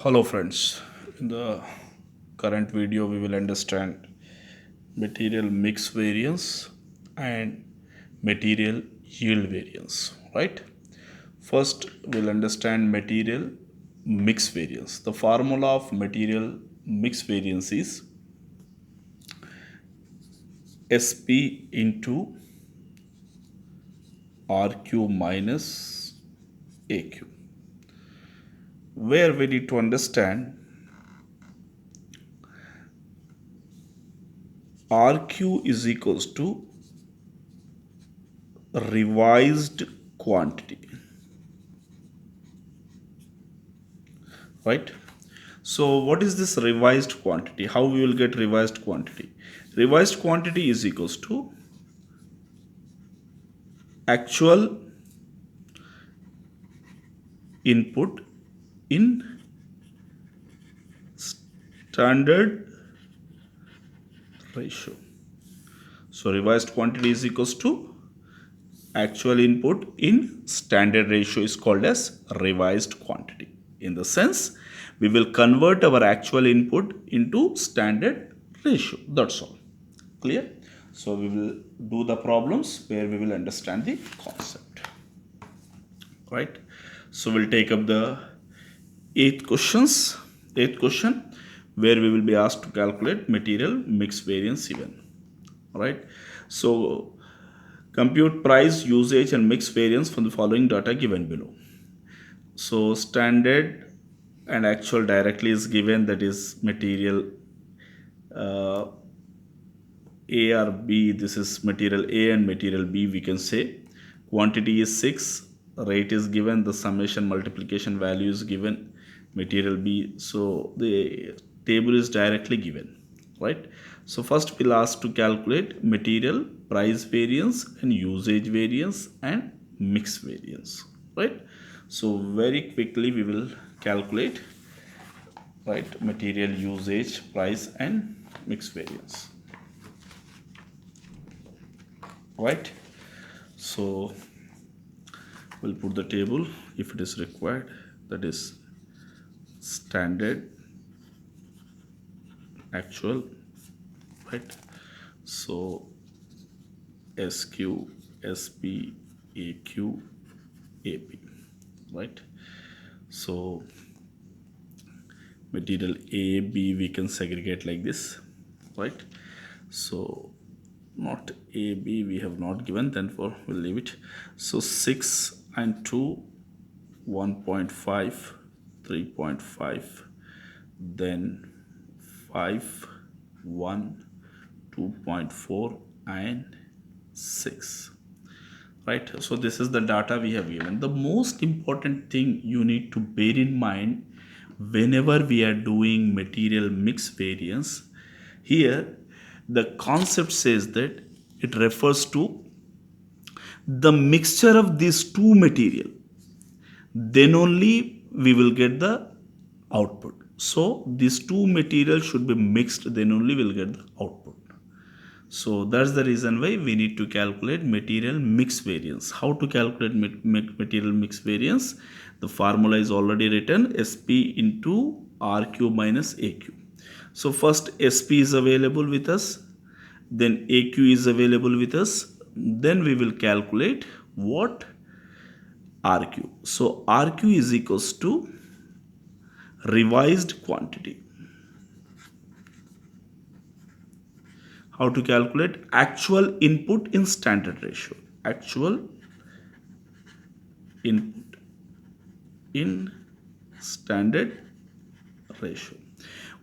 Hello friends, in the current video we will understand material mix variance and material yield variance, right? First we'll understand material mix variance. The formula of material mix variance is SP into RQ minus AQ, where we need to understand RQ is equals to revised quantity, right? So what is this revised quantity? How we will get revised quantity? Revised quantity is equals to actual input in standard ratio. So revised quantity is equals to actual input in standard ratio is called as revised quantity. In the sense, we will convert our actual input into standard ratio. That's all. Clear? So we will do the problems where we will understand the concept. Right? So we'll take up the eighth question where we will be asked to calculate material mix variance even. Right? So compute price, usage and mix variance from the following data given below. So standard and actual directly is given, that is material A or B. This is material A and material B, we can say. Quantity is 6, rate is given, the summation multiplication value is given, material B. So the table is directly given, right? So first we'll ask to calculate material price variance and usage variance and mix variance, right? So very quickly we will calculate, right, material usage, price and mix variance, right? So we'll put the table if it is required, that is standard, actual, right? So SQ, SP, AQ, AP, right? So material A, B we can segregate like this, right? So not A, B we have not given, therefore we'll leave it. So 6 and 2, 1.5, 3.5, then 5, 1, 2.4 and 6, right? So this is the data we have given. The most important thing you need to bear in mind whenever we are doing material mix variance, here the concept says that it refers to the mixture of these two material, then only we will get the output. So these two materials should be mixed, then only we'll get the output. So that's the reason why we need to calculate material mix variance. How to calculate material mix variance? The formula is already written, SP into RQ minus AQ. So first SP is available with us, then AQ is available with us, then we will calculate what? RQ. So RQ is equals to revised quantity. How to calculate? Actual input in standard ratio. Actual input in standard ratio.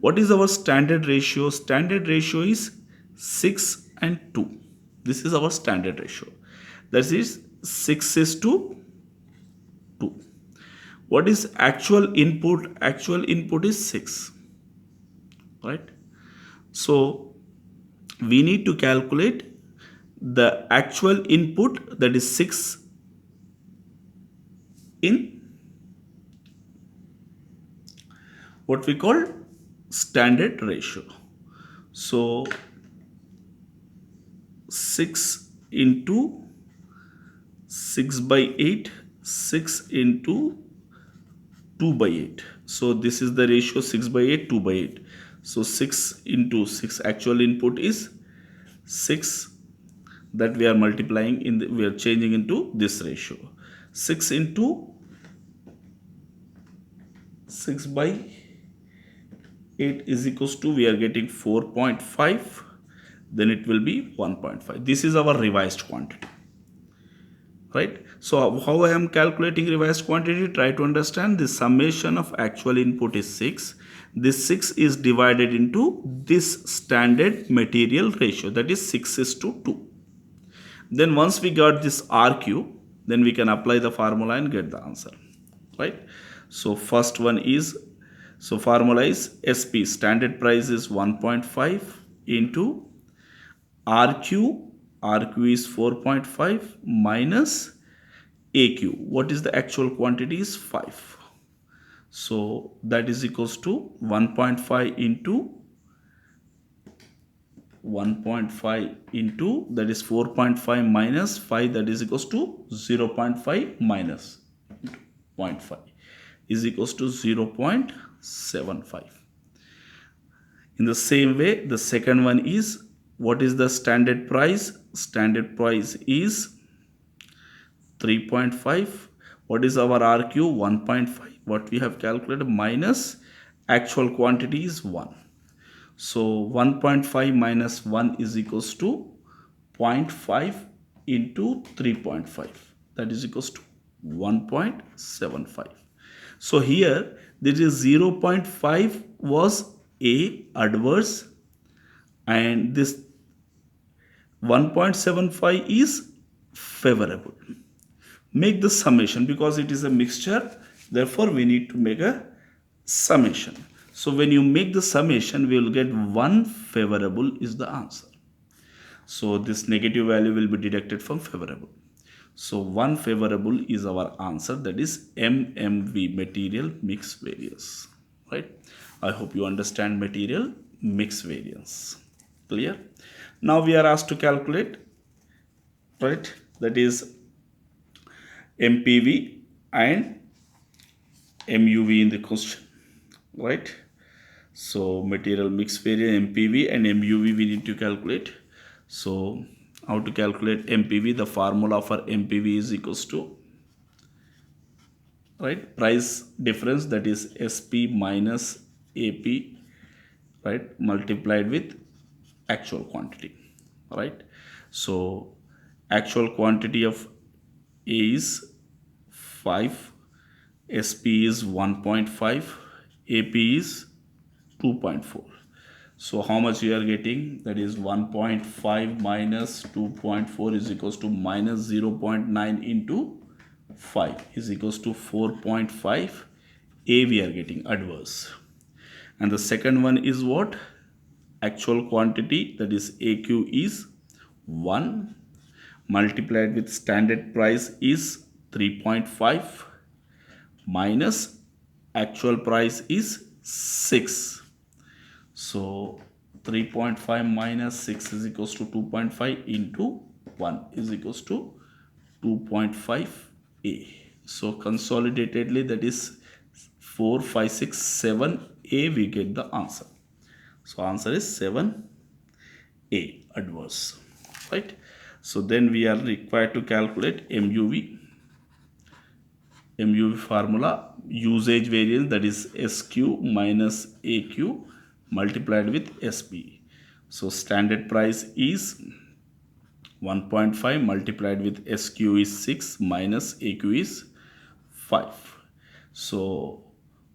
What is our standard ratio? Standard ratio is 6 and 2. This is our standard ratio. That is 6 is to 2. What is actual input? Actual input is 6, right? So we need to calculate the actual input, that is 6 in what we call standard ratio. So 6 into 6 by 8, 6 into 2 by 8. So this is the ratio 6 by 8, 2 by 8. So 6 into 6, actual input is 6, that we are multiplying we are changing into this ratio. 6 into 6 by 8 is equals to, we are getting 4.5, then it will be 1.5. This is our revised quantity, right? So how I am calculating revised quantity? Try to understand. The summation of actual input is 6. This 6 is divided into this standard material ratio, that is 6:2. Then once we got this RQ, then we can apply the formula and get the answer, right? So first one is, so formula is SP, standard price is 1.5 into RQ is 4.5 minus AQ. What is the actual quantity is 5. So that is equals to 1.5 into 1.5 into, that is 4.5 minus 5, that is equals to 0.5 minus 0.5 is equals to 0.75. In the same way, the second one is, what is the standard price? Standard price is 3.5. What is our RQ? 1.5. What we have calculated minus actual quantity is 1. So 1.5 minus 1 is equals to 0.5 into 3.5. That is equals to 1.75. So here there is 0.5 was A, adverse, and this 1.75 is favorable. Make the summation, because it is a mixture, therefore we need to make a summation. So when you make the summation, we will get 1 favorable is the answer. So this negative value will be deducted from favorable. So 1 favorable is our answer, that is MMV, material mix variance, right? I hope you understand material mix variance. Clear? Now we are asked to calculate, right? That is MPV and MUV in the question, right? So material mix variance, MPV and MUV we need to calculate. So how to calculate MPV? The formula for MPV is equals to, right, price difference, that is SP minus AP, right, multiplied with actual quantity, right? So actual quantity of A is 5, SP is 1.5, AP is 2.4. So how much we are getting? That is 1.5 minus 2.4 is equals to minus 0.9 into 5 is equals to 4.5. A we are getting adverse. And the second one is what? Actual quantity, that is AQ is 1 multiplied with standard price is 3.5 minus actual price is 6. So 3.5 minus 6 is equals to 2.5 into 1 is equals to 2.5 A. So consolidatedly, that is 4, 5, 6, 7 A, we get the answer. So answer is 7 A, adverse, right? So then we are required to calculate MUV. MUV formula, usage variance, that is SQ minus AQ multiplied with SP. So standard price is 1.5 multiplied with SQ is 6 minus AQ is 5. So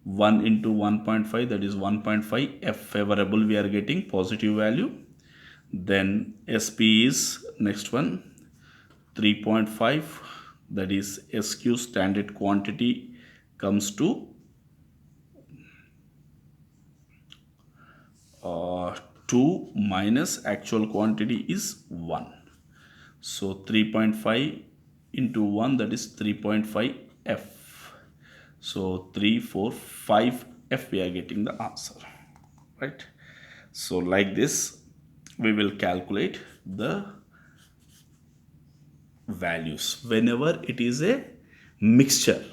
1 into 1.5, that is 1.5. F favorable, we are getting positive value. Then SP is next one 3.5, that is SQ standard quantity comes to 2 minus actual quantity is 1. So 3.5 into 1, that is 3.5 F. So 3, 4, 5 F, we are getting the answer, right? So like this we will calculate the values whenever it is a mixture,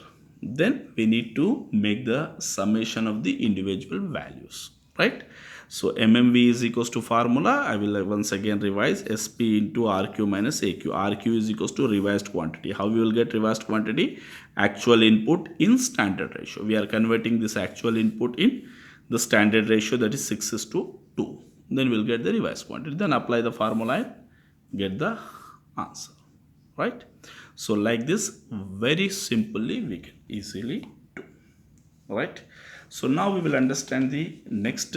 then we need to make the summation of the individual values, right? So mmv is equals to formula, I will once again revise, sp into rq minus aq. Rq is equals to revised quantity. How we will get revised quantity? Actual input in standard ratio. We are converting this actual input in the standard ratio, that is 6 is to 2. Then we'll get the revised quantity. Then apply the formula and get the answer, right? So like this, very simply we can easily do, right? So now we will understand the next,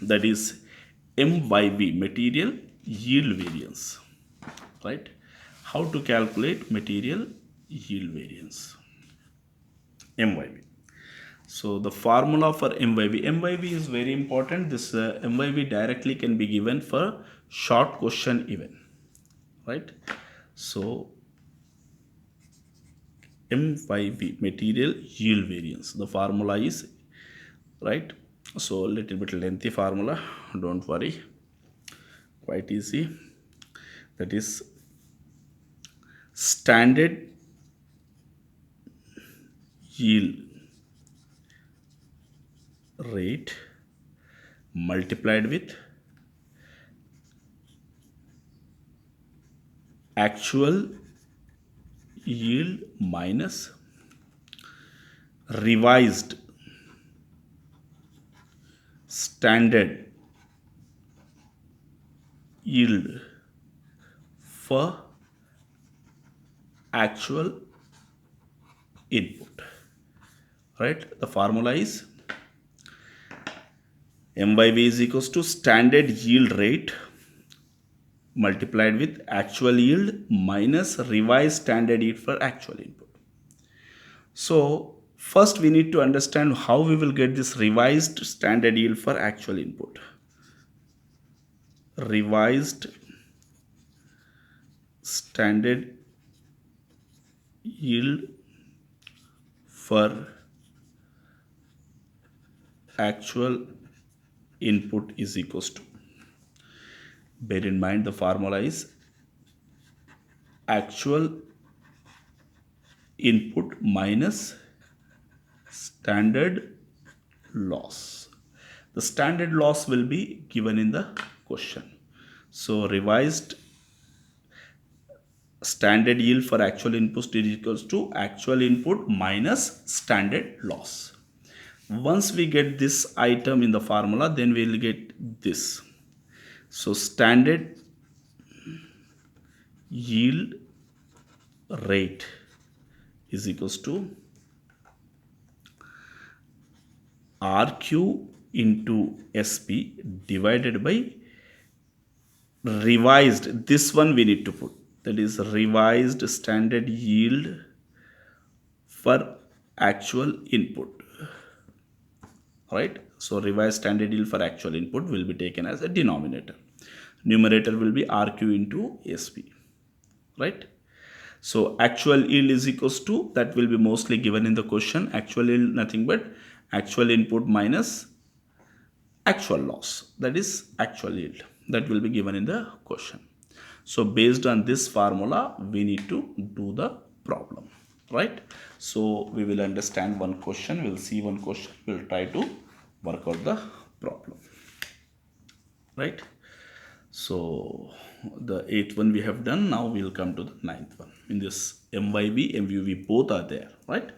that is MYV, material yield variance, right? How to calculate material yield variance, MYV. So the formula for MYV is very important. This MYV directly can be given for short question even, right? So MYV, material yield variance, the formula is, right? So little bit lengthy formula, don't worry, quite easy. That is standard yield rate multiplied with actual yield minus revised standard yield for actual input, right? The formula is MYV is equals to standard yield rate multiplied with actual yield minus revised standard yield for actual input. So first we need to understand how we will get this revised standard yield for actual input. Revised standard yield for actual input is equals to, bear in mind the formula is actual input minus standard loss. The standard loss will be given in the question. So revised standard yield for actual input is equals to actual input minus standard loss. Once we get this item in the formula, then we will get this. So standard yield rate is equals to RQ into SP divided by revised, this one we need to put, that is revised standard yield for actual input, right? So revised standard yield for actual input will be taken as a denominator. Numerator will be RQ into SP, right? So actual yield is equals to, that will be mostly given in the question. Actual yield nothing but actual input minus actual loss, that is actual yield, that will be given in the question. So based on this formula we need to do the problem, right? So we will understand one question, we'll see one question, we'll try to work out the problem, right? So the 8th one we have done. Now we'll come to the 9th one. In this MYV, MUV both are there, right?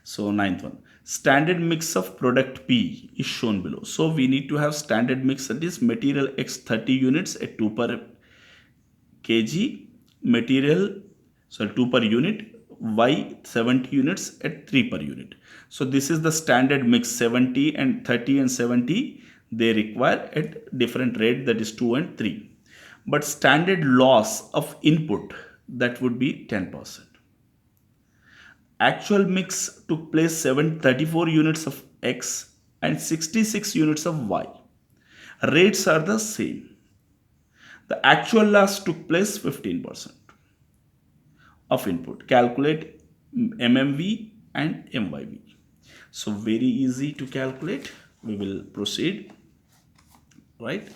So 9th one, standard mix of product P is shown below. So we need to have standard mix, that is material X 30 units at 2 per kg, material, so 2 per unit, Y 70 units at 3 per unit. So this is the standard mix, 70 and 30 and 70 they require at different rate, that is 2 and 3. But standard loss of input, that would be 10%. Actual mix took place 34 units of X and 66 units of Y. Rates are the same. The actual loss took place 15% of input. Calculate MMV and MYV. So very easy to calculate. We will proceed, right?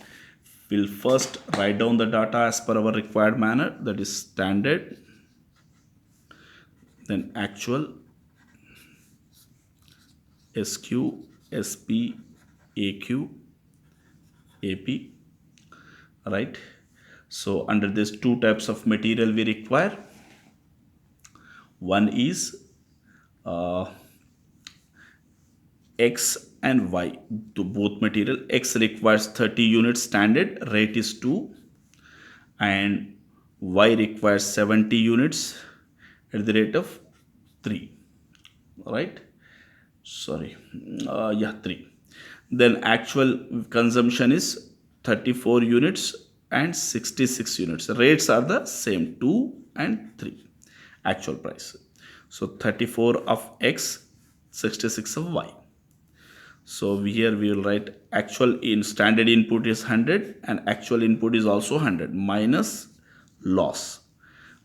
We'll first write down the data as per our required manner, that is standard, then actual, SQ, SP, AQ, AP, right? So under this two types of material we require. One is uh, X and Y, to both material. X requires 30 units standard, rate is 2, and Y requires 70 units at the rate of 3, right? Sorry, yeah, 3. Then actual consumption is 34 units and 66 units. Rates are the same, 2 and 3, actual price. So 34 of X, 66 of Y. So here we will write actual in standard input is 100 and actual input is also 100 minus loss.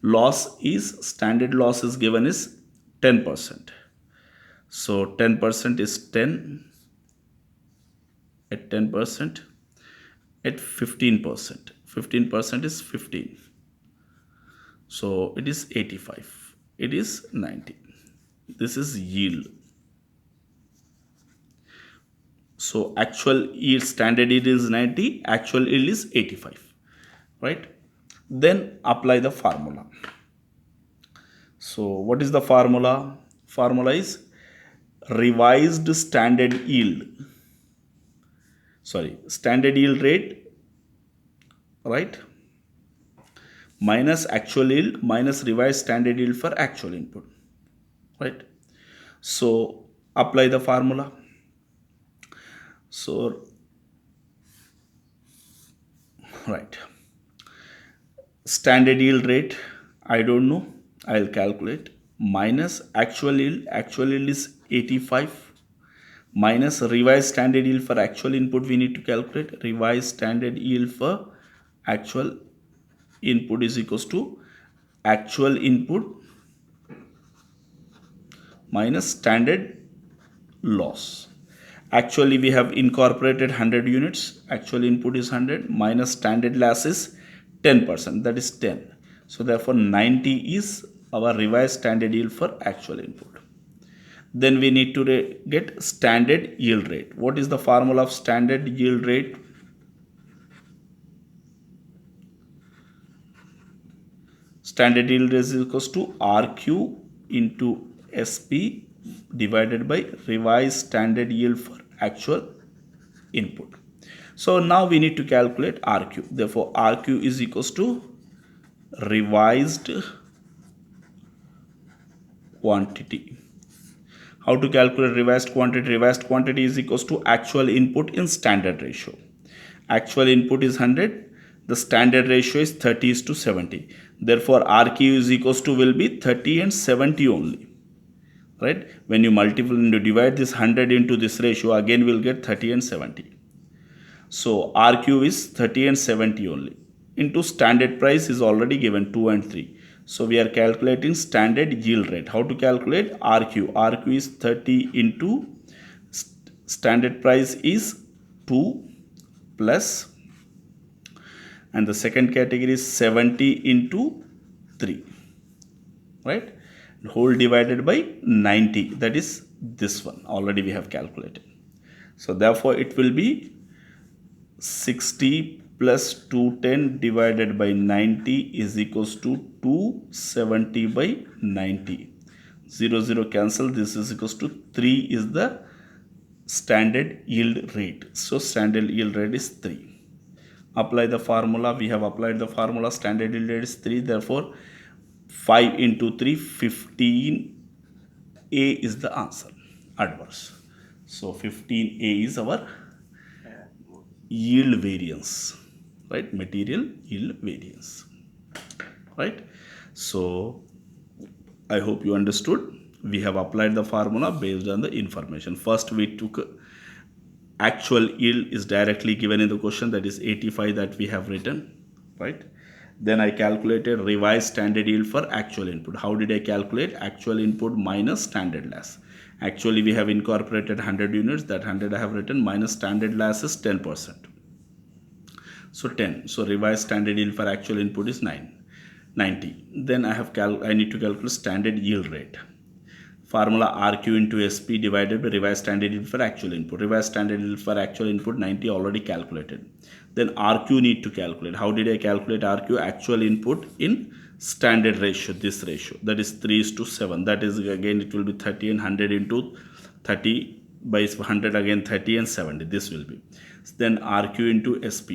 Loss is, standard loss is given is 10%. So 10% is 10 at 10% at 15%. 15% is 15. So it is 85. It is 90. This is yield. So actual yield, standard yield is 90, actual yield is 85, right? Then apply the formula. So what is the formula? Formula is revised standard yield. Sorry, standard yield rate, right? Minus actual yield minus revised standard yield for actual input, right? So apply the formula. So, right, standard yield rate, I don't know, I'll calculate, minus actual yield is 85, minus revised standard yield for actual input we need to calculate. Revised standard yield for actual input is equals to actual input minus standard loss. Actually we have incorporated 100 units, actual input is 100 minus standard loss is 10%, that is 10. So therefore 90 is our revised standard yield for actual input. Then we need to get standard yield rate. What is the formula of standard yield rate? Standard yield rate is equals to RQ into SP divided by revised standard yield for actual input. So now we need to calculate RQ. Therefore RQ is equals to revised quantity. How to calculate revised quantity? Revised quantity is equals to actual input in standard ratio. Actual input is 100. The standard ratio is 30:70. Therefore RQ is equals to will be 30 and 70 only. Right? When you multiply and divide this 100 into this ratio, again we'll get 30 and 70. So RQ is 30 and 70 only. Into standard price is already given 2 and 3. So we are calculating standard yield rate. How to calculate RQ? RQ is 30 into standard price is 2 plus, and the second category is 70 into 3, right? Whole divided by 90, that is this one, already we have calculated. So therefore it will be 60 plus 210 divided by 90 is equals to 270 by 90. 0, 0 cancel. This is equals to 3 is the standard yield rate. So standard yield rate is 3. Apply the formula. We have applied the formula. Standard yield rate is 3. Therefore 5 into 3, 15. A is the answer. Adverse. So 15A is our yield variance, right? Material yield variance, right? So I hope you understood. We have applied the formula based on the information. First we took actual yield is directly given in the question, that is 85 that we have written, right? Then I calculated revised standard yield for actual input. How did I calculate? Actual input minus standard loss. Actually we have incorporated 100 units, that 100 I have written, minus standard loss is 10%. So 10. So revised standard yield for actual input is 90. Then I need to calculate standard yield rate. formula RQ into SP divided by revised standard yield for actual input. Revised standard yield for actual input 90 already calculated. Then RQ need to calculate. How did I calculate RQ? Actual input in standard ratio, this ratio, that is 3:7. That is again it will be 30 and 100 into 30 by 100, again 30 and 70. This will be. Then RQ into SP.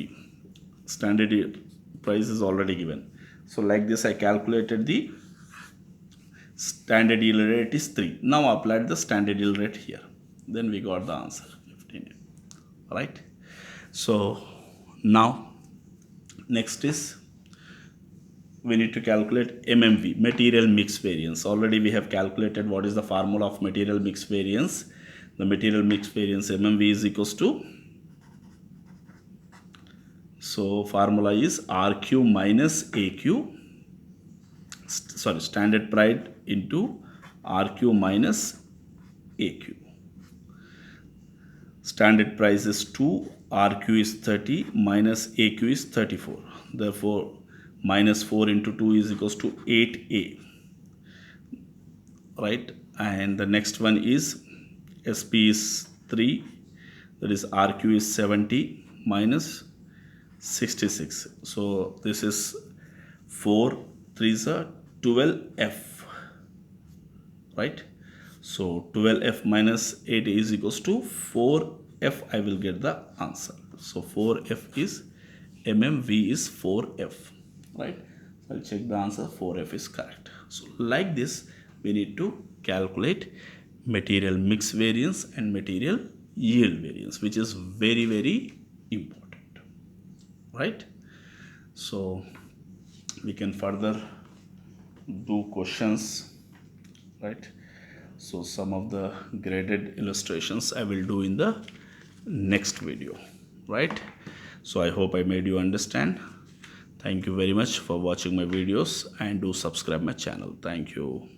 Standard yield price is already given. So like this I calculated the standard yield rate is 3. Now applied the standard yield rate here. Then we got the answer 15. Right? So now next is we need to calculate MMV, material mix variance. Already we have calculated what is the formula of material mix variance. The material mix variance MMV is equals to, so formula is RQ minus AQ, standard price into RQ minus AQ. Standard price is 2, RQ is 30, minus AQ is 34. Therefore, minus 4 into 2 is equals to 8A. Right? And the next one is SP is 3, that is RQ is 70 minus 66. So this is 4 3s are 12F. Right? So 12F minus 8 is equals to 4F. I will get the answer. So 4F is MMV is 4F. Right? So I'll check the answer. 4F is correct. So like this we need to calculate material mix variance and material yield variance, which is very, very important. Right? So we can further do questions. Right? So some of the graded illustrations I will do in the next video. Right? So I hope I made you understand. Thank you very much for watching my videos, and do subscribe my channel. Thank you.